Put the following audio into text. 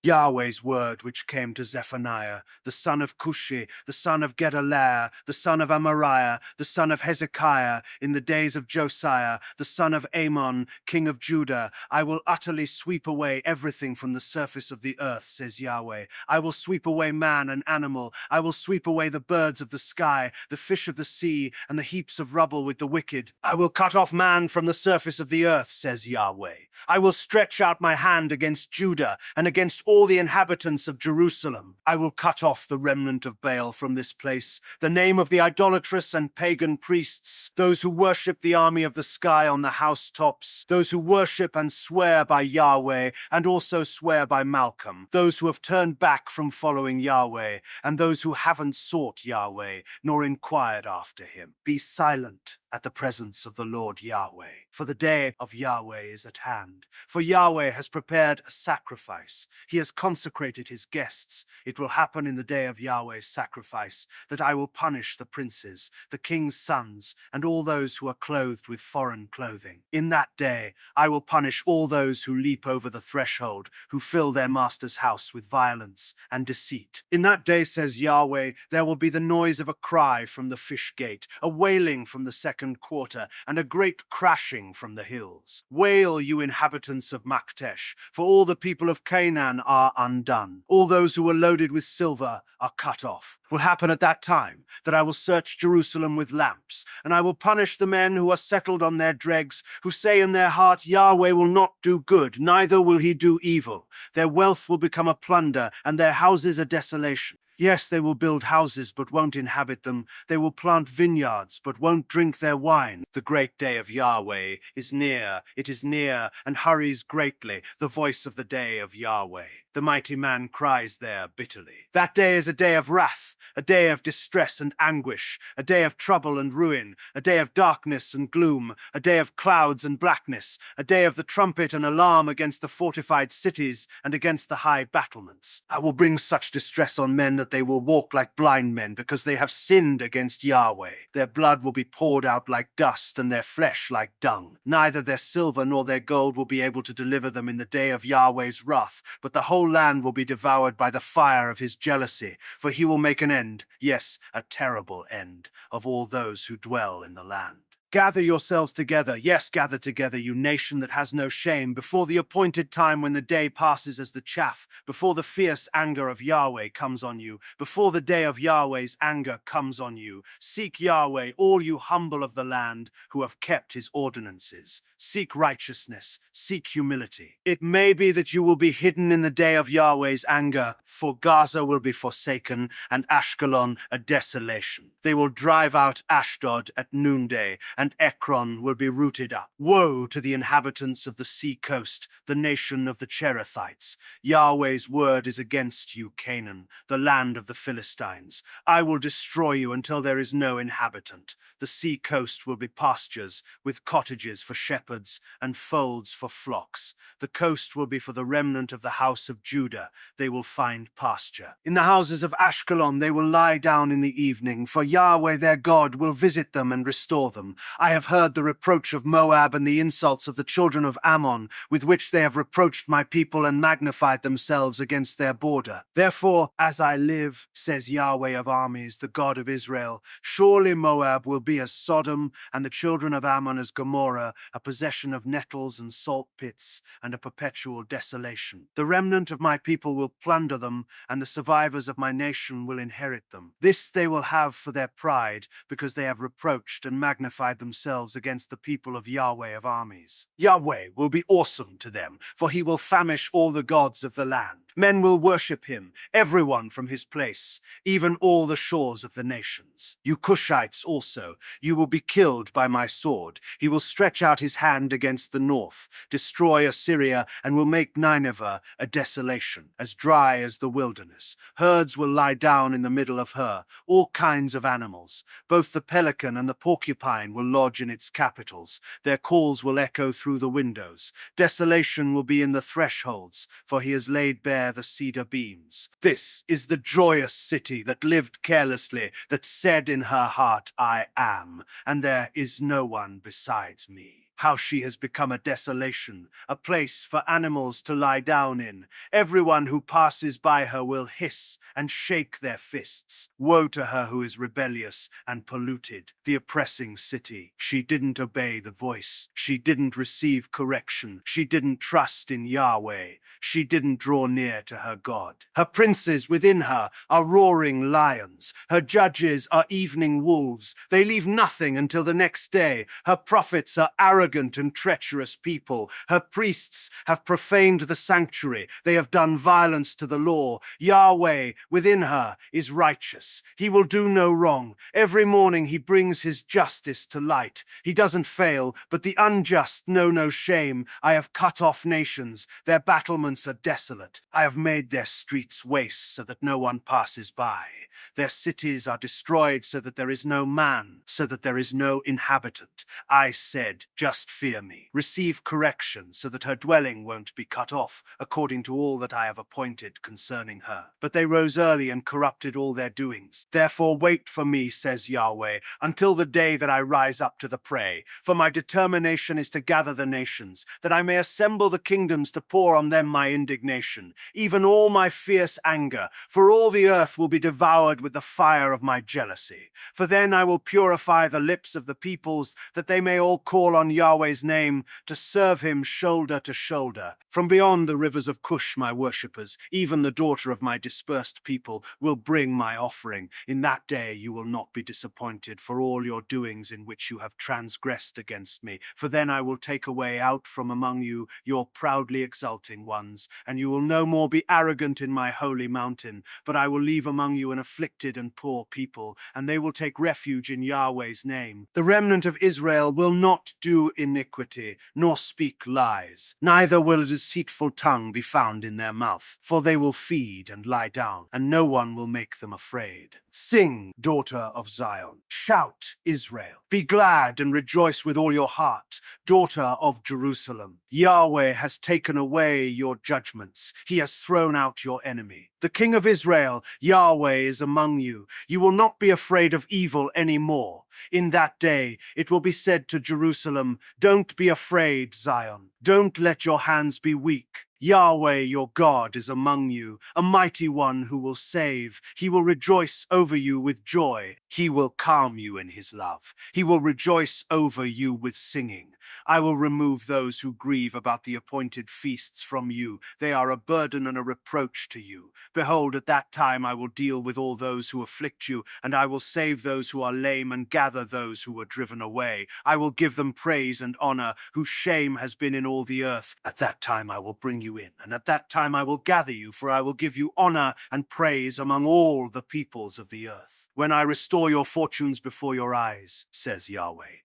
Yahweh's word which came to Zephaniah, the son of Cushi, the son of Gedaliah, the son of Amariah, the son of Hezekiah, in the days of Josiah, the son of Amon, king of Judah. I will utterly sweep away everything from the surface of the earth, says Yahweh. I will sweep away man and animal. I will sweep away the birds of the sky, the fish of the sea, and the heaps of rubble with the wicked. I will cut off man from the surface of the earth, says Yahweh. I will stretch out my hand against Judah and against all the inhabitants of Jerusalem. I will cut off the remnant of Baal from this place, the name of the idolatrous and pagan priests, those who worship the army of the sky on the housetops, those who worship and swear by Yahweh and also swear by Malcolm, those who have turned back from following Yahweh, and those who haven't sought Yahweh nor inquired after him. Be silent at the presence of the Lord Yahweh, for the day of Yahweh is at hand. For Yahweh has prepared a sacrifice. He has consecrated his guests. It will happen in the day of Yahweh's sacrifice that I will punish the princes, the king's sons, and all those who are clothed with foreign clothing. In that day I will punish all those who leap over the threshold, who fill their master's house with violence and deceit. In that day, says Yahweh, there will be the noise of a cry from the fish gate, a wailing from the second quarter, and a great crashing from the hills. Wail, you inhabitants of Maktesh, for all the people of Canaan are undone. All those who were loaded with silver are cut off. It will happen at that time that I will search Jerusalem with lamps, and I will punish the men who are settled on their dregs, who say in their heart, Yahweh will not do good, neither will he do evil. Their wealth will become a plunder, and their houses a desolation. Yes, they will build houses, but won't inhabit them. They will plant vineyards, but won't drink their wine. The great day of Yahweh is near. It is near, and hurries greatly, the voice of the day of Yahweh. The mighty man cries there bitterly. That day is a day of wrath, a day of distress and anguish, a day of trouble and ruin, a day of darkness and gloom, a day of clouds and blackness, a day of the trumpet and alarm against the fortified cities and against the high battlements. I will bring such distress on men that they will walk like blind men, because they have sinned against Yahweh. Their blood will be poured out like dust, and their flesh like dung. Neither their silver nor their gold will be able to deliver them in the day of Yahweh's wrath, but the whole land will be devoured by the fire of his jealousy, for he will make an end, yes, a terrible end, of all those who dwell in the land. Gather yourselves together, yes, gather together, you nation that has no shame, before the appointed time when the day passes as the chaff, before the fierce anger of Yahweh comes on you, before the day of Yahweh's anger comes on you. Seek Yahweh, all you humble of the land, who have kept his ordinances. Seek righteousness, seek humility. It may be that you will be hidden in the day of Yahweh's anger, for Gaza will be forsaken, and Ashkelon a desolation. They will drive out Ashdod at noonday, and Ekron will be rooted up. Woe to the inhabitants of the sea coast, the nation of the Cherethites. Yahweh's word is against you, Canaan, the land of the Philistines. I will destroy you until there is no inhabitant. The sea coast will be pastures, with cottages for shepherds and folds for flocks. The coast will be for the remnant of the house of Judah. They will find pasture. In the houses of Ashkelon they will lie down in the evening, for Yahweh their God will visit them and restore them. I have heard the reproach of Moab and the insults of the children of Ammon, with which they have reproached my people and magnified themselves against their border. Therefore, as I live, says Yahweh of armies, the God of Israel, surely Moab will be as Sodom, and the children of Ammon as Gomorrah, a possession of nettles and salt pits, and a perpetual desolation. The remnant of my people will plunder them, and the survivors of my nation will inherit them. This they will have for their pride, because they have reproached and magnified themselves against the people of Yahweh of armies. Yahweh will be awesome to them, for he will famish all the gods of the land. Men will worship him, everyone from his place, even all the shores of the nations. You Cushites also, you will be killed by my sword. He will stretch out his hand against the north, destroy Assyria, and will make Nineveh a desolation, as dry as the wilderness. Herds will lie down in the middle of her, all kinds of animals. Both the pelican and the porcupine will lodge in its capitals. Their calls will echo through the windows. Desolation will be in the thresholds, for he has laid bare the cedar beams. This is the joyous city that lived carelessly, that said in her heart, I am, and there is no one besides me. how she has become a desolation, a place for animals to lie down in. Everyone who passes by her will hiss and shake their fists. Woe to her who is rebellious and polluted, the oppressing city. She didn't obey the voice. She didn't receive correction. She didn't trust in Yahweh. She didn't draw near to her God. Her princes within her are roaring lions. Her judges are evening wolves. They leave nothing until the next day. Her prophets are arrogant and treacherous people. Her priests have profaned the sanctuary. They have done violence to the law. Yahweh within her is righteous. He will do no wrong. Every morning he brings his justice to light. He doesn't fail, but the unjust know no shame. I have cut off nations. Their battlements are desolate. I have made their streets waste so that no one passes by. Their cities are destroyed so that there is no man, so that there is no inhabitant. I said, just fear me. Receive correction so that her dwelling won't be cut off, according to all that I have appointed concerning her. But they rose early and corrupted all their doings. Therefore wait for me, says Yahweh, until the day that I rise up to the prey. For my determination is to gather the nations, that I may assemble the kingdoms to pour on them my indignation, even all my fierce anger, for all the earth will be devoured with the fire of my jealousy. For then I will purify the lips of the peoples, that they may all call on Yahweh's name, to serve him shoulder to shoulder. From beyond the rivers of Cush, my worshippers, even the daughter of my dispersed people, will bring my offering. In that day you will not be disappointed for all your doings in which you have transgressed against me. For then I will take away out from among you your proudly exulting ones, and you will no more be arrogant in my holy mountain. But I will leave among you an afflicted and poor people, and they will take refuge in Yahweh's name. The remnant of Israel will not do iniquity, nor speak lies, neither will a deceitful tongue be found in their mouth. For they will feed and lie down, and no one will make them afraid. Sing, daughter of Zion. Shout, Israel. Be glad and rejoice with all your heart, daughter of Jerusalem. Yahweh has taken away your judgments. He has thrown out your enemy. The King of Israel, Yahweh, is among you. You will not be afraid of evil any more. In that day it will be said to Jerusalem, don't be afraid, Zion. Don't let your hands be weak. Yahweh your God is among you, a mighty one who will save. He will rejoice over you with joy. He will calm you in his love. He will rejoice over you with singing. I will remove those who grieve about the appointed feasts from you. They are a burden and a reproach to you. Behold, at that time I will deal with all those who afflict you, and I will save those who are lame and gather those who were driven away. I will give them praise and honor, whose shame has been in all the earth. At that time I will bring you in, and at that time I will gather you, for I will give you honor and praise among all the peoples of the earth. When I restore your fortunes before your eyes, says Yahweh.